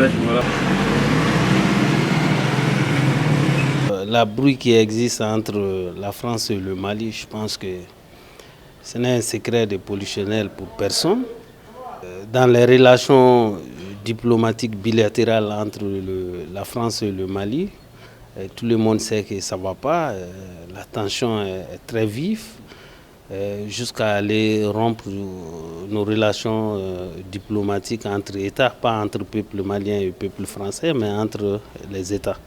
flèche, voilà. La bruit qui existe entre la France et le Mali, je pense que ce n'est un secret de polichinelle pour personne. Dans les relations diplomatiques bilatérales entre la France et le Mali, tout le monde sait que ça ne va pas. La tension est très vive jusqu'à aller rompre nos relations diplomatiques entre États, pas entre le peuple malien et le peuple français, mais entre les États.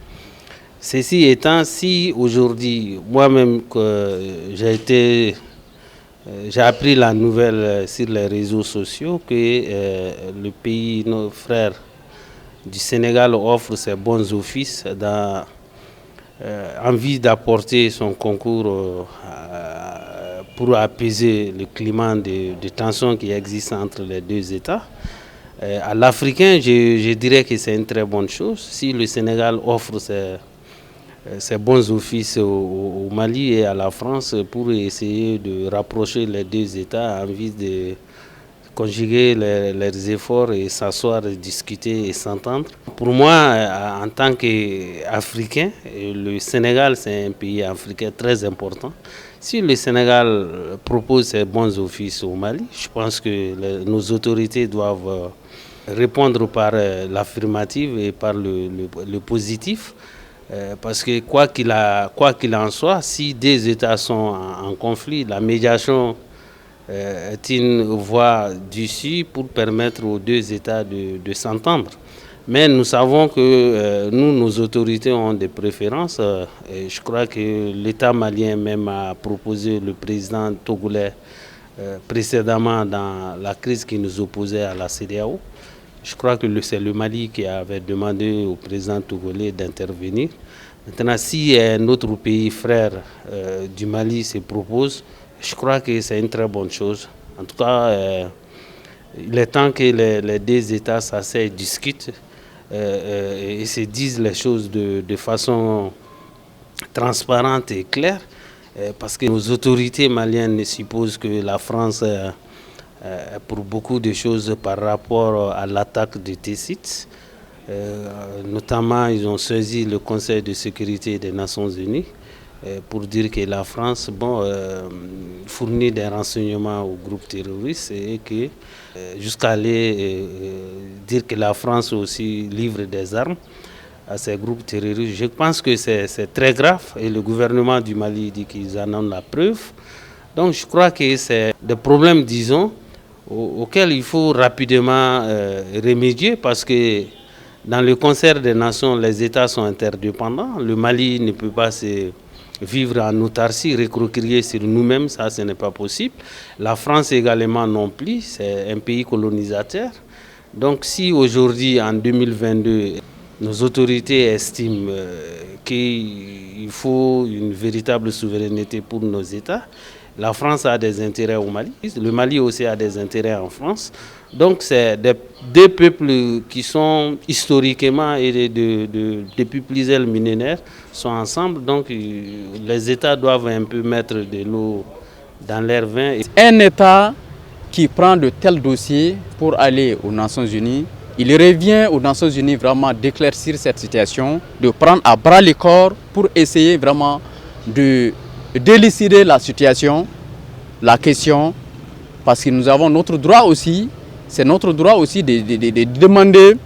Ceci étant, si aujourd'hui, moi-même, j'ai appris la nouvelle sur les réseaux sociaux que le pays, nos frères du Sénégal offre ses bons offices dans envie d'apporter son concours pour apaiser le climat de tension qui existe entre les deux États. À l'Africain, je dirais que c'est une très bonne chose. Si le Sénégal offre ses bons offices au Mali et à la France pour essayer de rapprocher les deux États en vue de conjuguer leurs efforts et s'asseoir, discuter et s'entendre. Pour moi, en tant qu'Africain, le Sénégal c'est un pays africain très important. Si le Sénégal propose ses bons offices au Mali, je pense que nos autorités doivent répondre par l'affirmative et par le positif. Parce que quoi qu'il en soit, si deux États sont en conflit, la médiation est une voie d'issue pour permettre aux deux États de s'entendre. Mais nous savons que nos autorités ont des préférences. Et je crois que l'État malien même a proposé le président togolais précédemment dans la crise qui nous opposait à la CEDEAO. Je crois que c'est le Mali qui avait demandé au président togolais d'intervenir. Maintenant, si un autre pays frère du Mali se propose, je crois que c'est une très bonne chose. En tout cas, il est temps que les deux États s'asseyent, discutent et se disent les choses de façon transparente et claire. Parce que nos autorités maliennes supposent que la France... pour beaucoup de choses par rapport à l'attaque de T-Sites. Notamment, ils ont saisi le Conseil de sécurité des Nations Unies pour dire que la France fournit des renseignements aux groupes terroristes et que jusqu'à aller dire que la France aussi livre des armes à ces groupes terroristes. Je pense que c'est très grave et le gouvernement du Mali dit qu'ils en ont la preuve. Donc je crois que c'est des problèmes, disons, auquel il faut rapidement remédier parce que dans le concert des nations, les États sont interdépendants. Le Mali ne peut pas se vivre en autarcie, recroquer sur nous-mêmes, ça ce n'est pas possible. La France également non plus, c'est un pays colonisateur. Donc si aujourd'hui, en 2022, nos autorités estiment qu'il faut une véritable souveraineté pour nos États, la France a des intérêts au Mali, le Mali aussi a des intérêts en France. Donc c'est deux peuples qui sont historiquement et depuis plusieurs millénaires sont ensemble. Donc les États doivent un peu mettre de l'eau dans leur vin. Un État qui prend de tels dossiers pour aller aux Nations Unies, il revient aux Nations Unies vraiment d'éclaircir cette situation, de prendre à bras le corps pour essayer vraiment d'élucider la situation, la question, parce que nous avons notre droit aussi, c'est notre droit aussi de demander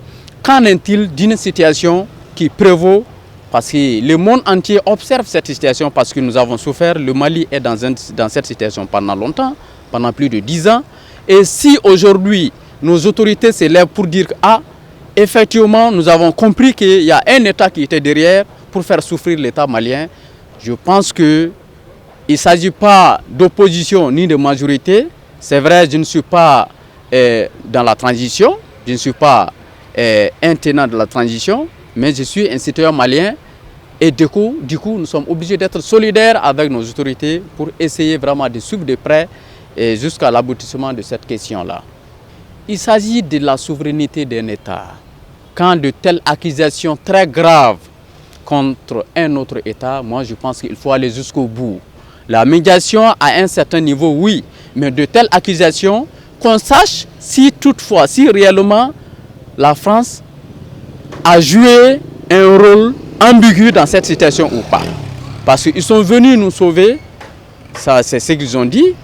qu'en est-il d'une situation qui prévaut, parce que le monde entier observe cette situation parce que nous avons souffert, le Mali est dans cette situation pendant longtemps, pendant plus de 10 ans, et si aujourd'hui nos autorités se lèvent pour dire que effectivement nous avons compris qu'il y a un État qui était derrière pour faire souffrir l'État malien, je pense que il ne s'agit pas d'opposition ni de majorité. C'est vrai, je ne suis pas dans la transition, je ne suis pas un tenant de la transition, mais je suis un citoyen malien et du coup, nous sommes obligés d'être solidaires avec nos autorités pour essayer vraiment de suivre de près jusqu'à l'aboutissement de cette question-là. Il s'agit de la souveraineté d'un État. Quand de telles accusations très graves contre un autre État, moi je pense qu'il faut aller jusqu'au bout. La médiation à un certain niveau, oui, mais de telles accusations, qu'on sache si toutefois, si réellement la France a joué un rôle ambigu dans cette situation ou pas. Parce qu'ils sont venus nous sauver, ça c'est ce qu'ils ont dit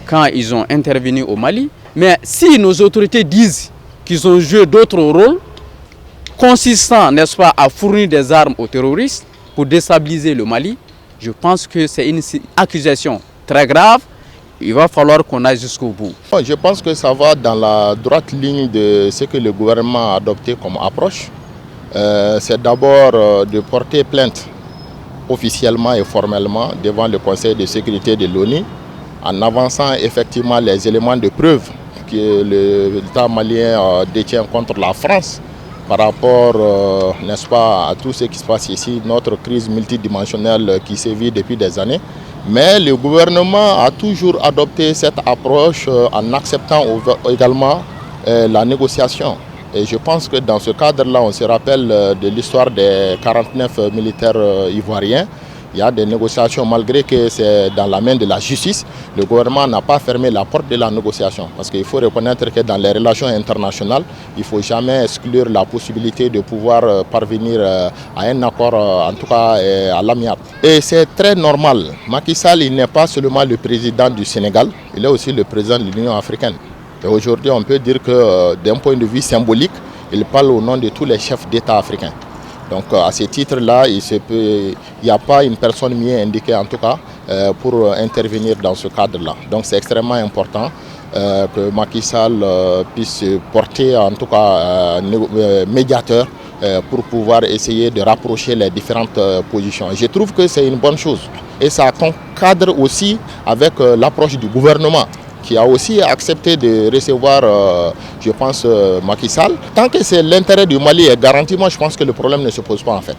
quand ils ont intervenu au Mali. Mais si nos autorités disent qu'ils ont joué d'autres rôles, consistant, n'est-ce pas, à fournir des armes aux terroristes pour déstabiliser le Mali, je pense que c'est une accusation très grave. Il va falloir qu'on aille jusqu'au bout. Je pense que ça va dans la droite ligne de ce que le gouvernement a adopté comme approche. C'est d'abord de porter plainte officiellement et formellement devant le Conseil de sécurité de l'ONU en avançant effectivement les éléments de preuve que l'État malien détient contre la France par rapport, n'est-ce pas, à tout ce qui se passe ici, notre crise multidimensionnelle qui sévit depuis des années. Mais le gouvernement a toujours adopté cette approche en acceptant également la négociation. Et je pense que dans ce cadre-là, on se rappelle de l'histoire des 49 militaires ivoiriens. Il y a des négociations, malgré que c'est dans la main de la justice. Le gouvernement n'a pas fermé la porte de la négociation. Parce qu'il faut reconnaître que dans les relations internationales, il ne faut jamais exclure la possibilité de pouvoir parvenir à un accord, en tout cas à l'amiable. Et c'est très normal. Macky Sall, il n'est pas seulement le président du Sénégal, il est aussi le président de l'Union africaine. Et aujourd'hui, on peut dire que d'un point de vue symbolique, il parle au nom de tous les chefs d'État africains. Donc à ce titre-là, il n'y a pas une personne mieux indiquée en tout cas pour intervenir dans ce cadre-là. Donc c'est extrêmement important que Macky Sall puisse se porter en tout cas médiateur pour pouvoir essayer de rapprocher les différentes positions. Je trouve que c'est une bonne chose et ça concadre aussi avec l'approche du gouvernement, qui a aussi accepté de recevoir, je pense, Macky Sall. Tant que c'est l'intérêt du Mali est garanti, moi je pense que le problème ne se pose pas en fait.